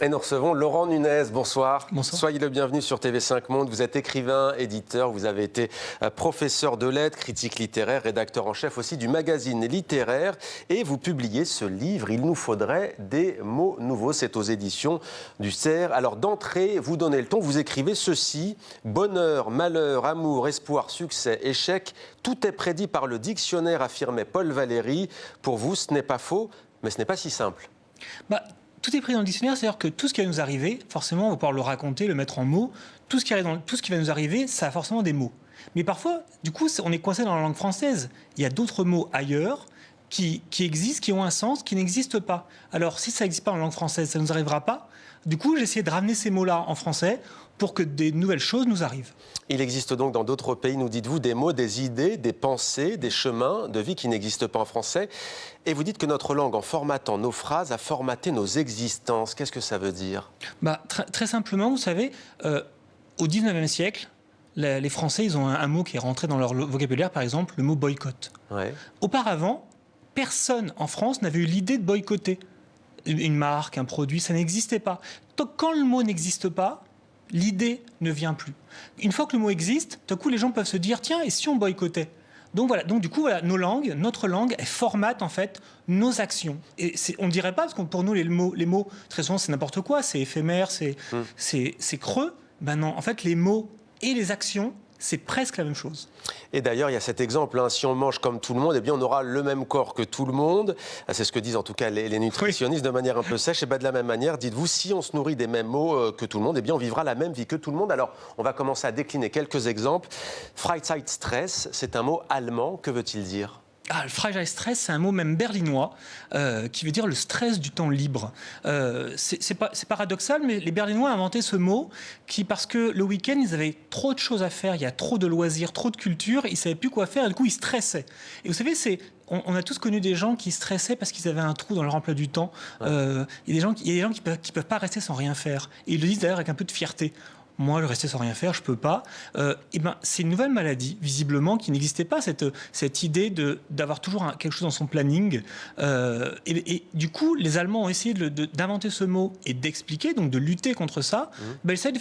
Et nous recevons Laurent Nunez. Bonsoir. Bonsoir. Soyez le bienvenu sur TV5 Monde. Vous êtes écrivain, éditeur, vous avez été professeur de lettres, critique littéraire, rédacteur en chef aussi du magazine littéraire. Et vous publiez ce livre, Il nous faudrait des mots nouveaux. C'est aux éditions du Cerf. Alors d'entrée, vous donnez le ton, vous écrivez ceci. Bonheur, malheur, amour, espoir, succès, échec, tout est prédit par le dictionnaire, affirmait Paul Valéry. Pour vous, ce n'est pas faux, mais ce n'est pas si simple. Tout est pris dans le dictionnaire, c'est-à-dire que tout ce qui va nous arriver, forcément, on va pouvoir le raconter, le mettre en mots. Tout ce qui va nous arriver, ça a forcément des mots. Mais parfois, du coup, on est coincé dans la langue française. Il y a d'autres mots ailleurs qui existent, qui ont un sens, qui n'existent pas. Alors, si ça n'existe pas en langue française, ça ne nous arrivera pas. Du coup, j'ai essayé de ramener ces mots-là en français pour que des nouvelles choses nous arrivent. Il existe donc dans d'autres pays, nous dites-vous, des mots, des idées, des pensées, des chemins de vie qui n'existent pas en français. Et vous dites que notre langue, en formatant nos phrases, a formaté nos existences. Qu'est-ce que ça veut dire ? Très simplement, vous savez, au 19e siècle, les Français, ils ont un mot qui est rentré dans leur vocabulaire, par exemple, le mot boycott. Ouais. Auparavant, personne en France n'avait eu l'idée de boycotter une marque, un produit, ça n'existait pas. Donc, quand le mot n'existe pas, l'idée ne vient plus. Une fois que le mot existe, tout à coup, les gens peuvent se dire, tiens, et si on boycottait ? Donc voilà, du coup, notre langue, elle formate en fait nos actions. Et on ne dirait pas, parce que pour nous, les mots, très souvent, c'est n'importe quoi, c'est éphémère, c'est creux. Ben non, en fait, les mots et les actions, c'est presque la même chose. Et d'ailleurs, il y a cet exemple, hein, si on mange comme tout le monde, eh bien, on aura le même corps que tout le monde. C'est ce que disent en tout cas les nutritionnistes de manière un peu sèche. Et bien, de la même manière, dites-vous, si on se nourrit des mêmes mots que tout le monde, eh bien, on vivra la même vie que tout le monde. Alors, on va commencer à décliner quelques exemples. Freizeitstress, c'est un mot allemand. Que veut-il dire ? Le Freizeitstress, c'est un mot même berlinois qui veut dire le stress du temps libre. C'est paradoxal, mais les Berlinois ont inventé ce mot parce que le week-end, ils avaient trop de choses à faire, il y a trop de loisirs, trop de culture, ils ne savaient plus quoi faire et du coup, ils stressaient. Et vous savez, on a tous connu des gens qui stressaient parce qu'ils avaient un trou dans leur emploi du temps. Il y a des gens qui ne peuvent pas rester sans rien faire. Et ils le disent d'ailleurs avec un peu de fierté. Moi, le rester sans rien faire, je peux pas. C'est une nouvelle maladie, visiblement, qui n'existait pas, cette idée d'avoir toujours quelque chose dans son planning. Et du coup, les Allemands ont essayé d'inventer ce mot et d'expliquer, donc de lutter contre ça. J'essaie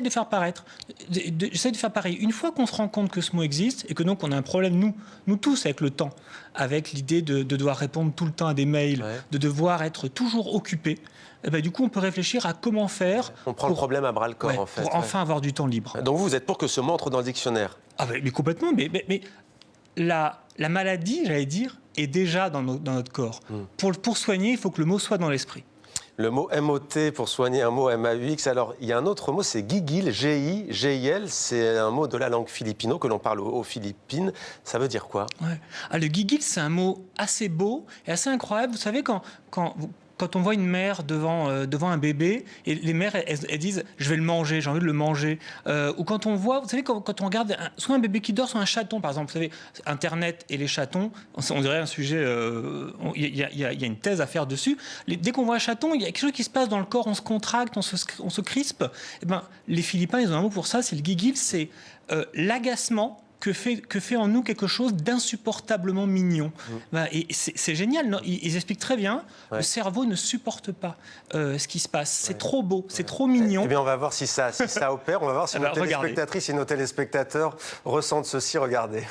de faire paraître. J'essaie de faire pareil. Une fois qu'on se rend compte que ce mot existe et que donc on a un problème, nous tous, avec le temps, avec l'idée de devoir répondre tout le temps à des mails, de devoir être toujours occupé, du coup, on peut réfléchir à comment faire. On prend le problème à bras-le-corps, en fait. Pour enfin avoir du temps libre. Donc vous êtes pour que ce mot entre dans le dictionnaire ? Mais complètement. Mais la maladie, j'allais dire, est déjà dans notre corps. Pour soigner, il faut que le mot soit dans l'esprit. Le mot MOT pour soigner un mot MAUX. Alors, il y a un autre mot, c'est Gigil, G-I-G-I-L. C'est un mot de la langue philippino que l'on parle aux Philippines. Ça veut dire quoi ? Le Gigil, c'est un mot assez beau et assez incroyable. Vous savez, quand on voit une mère devant un bébé, et les mères, elles disent « je vais le manger, j'ai envie de le manger ». Ou quand on voit, vous savez, quand on regarde soit un bébé qui dort, soit un chaton, par exemple. Vous savez, Internet et les chatons, on dirait un sujet, il y a une thèse à faire dessus. Dès qu'on voit un chaton, il y a quelque chose qui se passe dans le corps, on se contracte, on se crispe. Les Philippins, ils ont un mot pour ça, c'est le gigil, c'est l'agacement que fait en nous quelque chose d'insupportablement mignon. Et c'est génial, non, ils expliquent très bien, le cerveau ne supporte pas ce qui se passe. C'est trop beau, c'est trop mignon. Eh bien, on va voir si ça opère, on va voir si nos téléspectatrices et nos téléspectateurs ressentent ceci, regardez.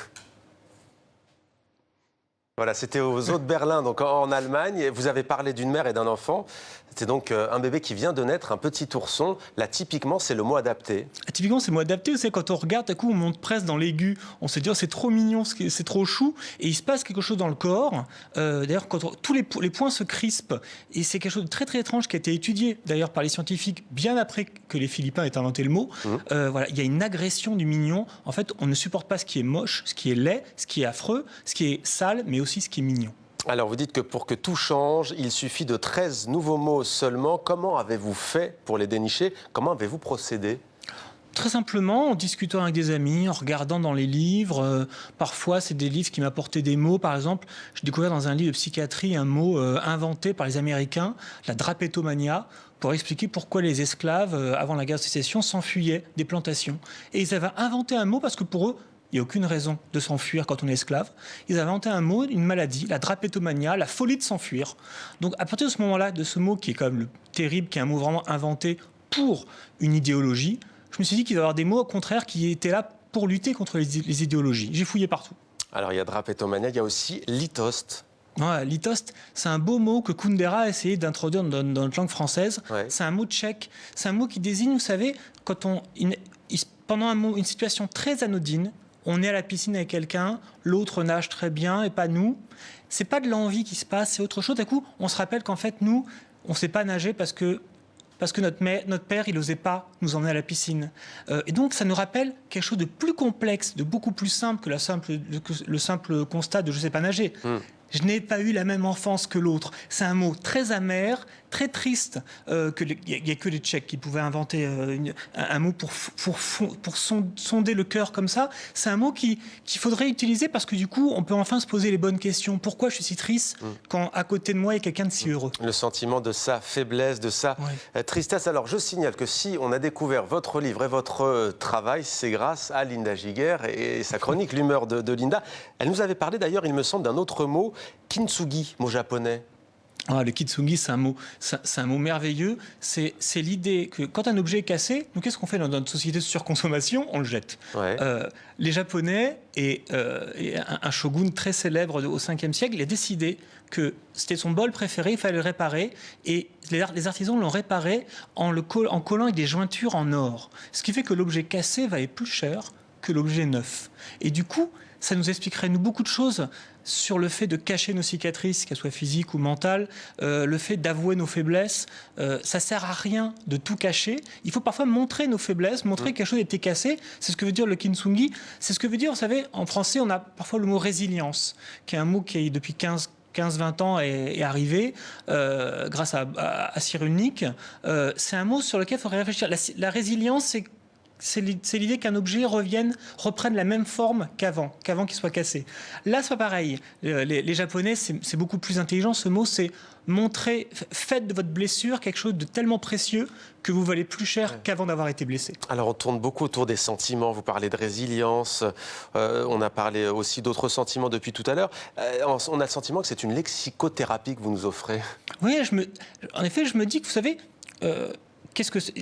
Voilà, c'était aux Eaux de Berlin, donc en Allemagne. Vous avez parlé d'une mère et d'un enfant. C'est donc un bébé qui vient de naître, un petit ourson. Là, typiquement, c'est le mot adapté. Typiquement, c'est le mot adapté. Vous savez, quand on regarde, d'un coup, on monte presque dans l'aigu. On se dit, oh, c'est trop mignon, c'est trop chou. Et il se passe quelque chose dans le corps. D'ailleurs, quand tous les points se crispent. Et c'est quelque chose de très, très étrange qui a été étudié, d'ailleurs, par les scientifiques, bien après que les Philippins aient inventé le mot. Voilà, il y a une agression du mignon. En fait, on ne supporte pas ce qui est moche, ce qui est laid, ce qui est affreux, ce qui est sale, mais aussi ce qui est mignon. Alors, vous dites que pour que tout change, il suffit de 13 nouveaux mots seulement. Comment avez-vous fait pour les dénicher ? Comment avez-vous procédé ? Très simplement, en discutant avec des amis, en regardant dans les livres. Parfois, c'est des livres qui m'apportaient des mots. Par exemple, j'ai découvert dans un livre de psychiatrie un mot inventé par les Américains, la drapétomania, pour expliquer pourquoi les esclaves, avant la guerre de sécession, s'enfuyaient des plantations. Et ils avaient inventé un mot parce que pour eux, il n'y a aucune raison de s'enfuir quand on est esclave. Ils avaient inventé un mot, une maladie, la drapétomania, la folie de s'enfuir. Donc à partir de ce moment-là, de ce mot qui est quand même le terrible, qui est un mot vraiment inventé pour une idéologie, je me suis dit qu'il y avait des mots au contraire qui étaient là pour lutter contre les idéologies. J'ai fouillé partout. Alors il y a drapétomania, il y a aussi litoste. Ouais, litost, c'est un beau mot que Kundera a essayé d'introduire dans notre langue française. Ouais. C'est un mot tchèque. C'est un mot qui désigne, vous savez, quand pendant une situation très anodine, on est à la piscine avec quelqu'un, l'autre nage très bien et pas nous. C'est pas de l'envie qui se passe, c'est autre chose. D'un coup, on se rappelle qu'en fait, nous, on ne sait pas nager parce que notre père, il n'osait pas nous emmener à la piscine. Et donc, ça nous rappelle quelque chose de plus complexe, de beaucoup plus simple que le simple constat de « je ne sais pas nager ». Je n'ai pas eu la même enfance que l'autre. C'est un mot très amer, très triste. Il n'y a que les Tchèques qui pouvaient inventer un mot pour sonder le cœur comme ça. C'est un mot qu'il faudrait utiliser parce que du coup, on peut enfin se poser les bonnes questions. Pourquoi je suis si triste quand à côté de moi, il y a quelqu'un de si heureux? Le sentiment de sa faiblesse, de sa tristesse. Alors, je signale que si on a découvert votre livre et votre travail, c'est grâce à Linda Giguère et sa chronique, l'humeur de Linda. Elle nous avait parlé d'ailleurs, il me semble, d'un autre mot, kintsugi, mot japonais. Ah, le kintsugi, c'est un mot merveilleux. C'est l'idée que quand un objet est cassé, nous, qu'est-ce qu'on fait dans notre société de surconsommation? On le jette. Ouais. Les Japonais et un shogun très célèbre au 5e siècle, il a décidé que c'était son bol préféré, il fallait le réparer. Et les artisans l'ont réparé en collant avec des jointures en or. Ce qui fait que l'objet cassé valait plus cher que l'objet neuf. Et du coup, ça nous expliquerait beaucoup de choses sur le fait de cacher nos cicatrices, qu'elles soient physiques ou mentales, le fait d'avouer nos faiblesses. Ça sert à rien de tout cacher. Il faut parfois montrer nos faiblesses, montrer que quelque chose a été cassé. C'est ce que veut dire le kintsugi. C'est ce que veut dire, vous savez, en français, on a parfois le mot résilience, qui est un mot qui, depuis 15-20 ans est arrivé grâce à Cyrulnik. C'est un mot sur lequel il faudrait réfléchir. La résilience, c'est l'idée qu'un objet reprenne la même forme qu'avant qu'il soit cassé. Là, c'est pas pareil. Les Japonais, c'est beaucoup plus intelligent. Ce mot, c'est montrer, faites de votre blessure quelque chose de tellement précieux que vous valez plus cher qu'avant d'avoir été blessé. Alors, on tourne beaucoup autour des sentiments. Vous parlez de résilience. On a parlé aussi d'autres sentiments depuis tout à l'heure. On a le sentiment que c'est une lexicothérapie que vous nous offrez. Oui, en effet, je me dis que, vous savez, qu'est-ce que c'est ?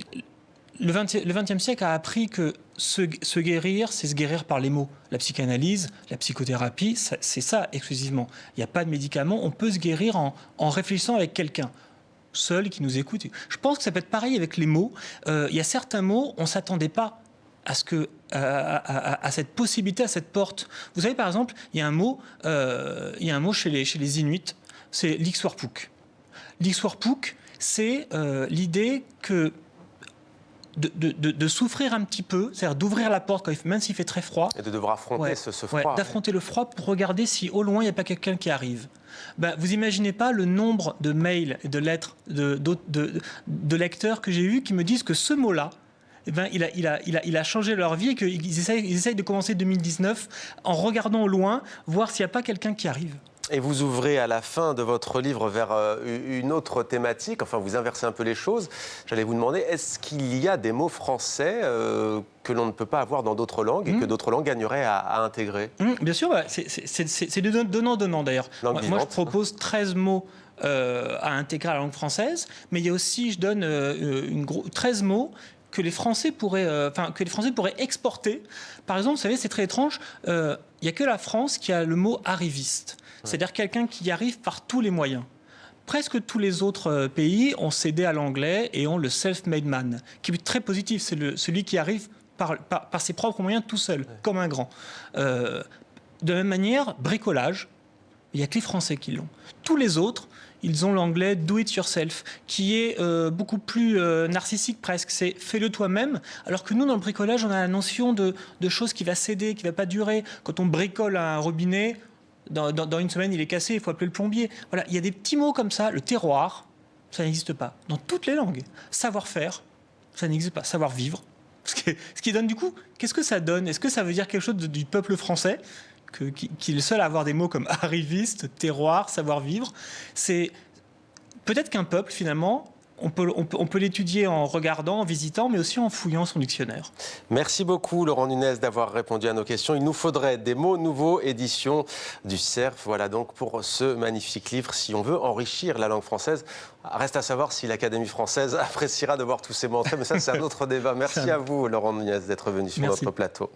Le XXe siècle a appris que se guérir, c'est se guérir par les mots. La psychanalyse, la psychothérapie, c'est ça exclusivement. Il n'y a pas de médicaments, on peut se guérir en réfléchissant avec quelqu'un, seul, qui nous écoute. Je pense que ça peut être pareil avec les mots. Il y a certains mots, on ne s'attendait pas à cette possibilité, à cette porte. Vous savez, par exemple, il y a un mot chez les Inuits, c'est l'Ikswarpuk. L'Ikswarpuk, c'est l'idée que de souffrir un petit peu, c'est-à-dire d'ouvrir la porte même s'il fait très froid. Et de devoir affronter ce froid. D'affronter le froid pour regarder si au loin il n'y a pas quelqu'un qui arrive. Vous imaginez pas le nombre de mails et de lettres de lecteurs que j'ai eus qui me disent que ce mot-là, il a changé leur vie et qu'ils essayent de commencer 2019 en regardant au loin, voir s'il n'y a pas quelqu'un qui arrive. Et vous ouvrez à la fin de votre livre vers une autre thématique, enfin vous inversez un peu les choses. J'allais vous demander, est-ce qu'il y a des mots français que l'on ne peut pas avoir dans d'autres langues et que d'autres langues gagneraient à intégrer? Bien sûr, c'est donnant-donnant d'ailleurs. Moi, je propose 13 mots à intégrer à la langue française, mais il y a aussi, je donne 13 mots que les Français pourraient exporter. Par exemple, vous savez, c'est très étrange, il n'y a que la France qui a le mot arriviste. C'est-à-dire quelqu'un qui y arrive par tous les moyens. Presque tous les autres pays ont cédé à l'anglais et ont le self-made man, qui est très positif. C'est celui qui arrive par ses propres moyens tout seul, comme un grand. De la même manière, bricolage, il n'y a que les Français qui l'ont. Tous les autres, ils ont l'anglais do it yourself, qui est beaucoup plus narcissique presque. C'est fais-le toi-même. Alors que nous, dans le bricolage, on a la notion de chose qui va céder, qui ne va pas durer. Quand on bricole un robinet, dans une semaine, il est cassé, il faut appeler le plombier. Voilà, il y a des petits mots comme ça. Le terroir, ça n'existe pas. Dans toutes les langues. Savoir-faire, ça n'existe pas. Savoir-vivre. Ce qui donne du coup, qu'est-ce que ça donne? Est-ce que ça veut dire quelque chose du peuple français qui est le seul à avoir des mots comme arriviste, terroir, savoir-vivre? C'est peut-être qu'un peuple, finalement, on peut l'étudier en regardant, en visitant, mais aussi en fouillant son dictionnaire. Merci beaucoup Laurent Nunez d'avoir répondu à nos questions. Il nous faudrait des mots nouveaux, édition du Cerf. Voilà donc pour ce magnifique livre, si on veut enrichir la langue française. Reste à savoir si l'Académie française appréciera de voir tous ces mots entrés, mais ça c'est un autre débat. Merci à vous Laurent Nunez d'être venu sur notre plateau.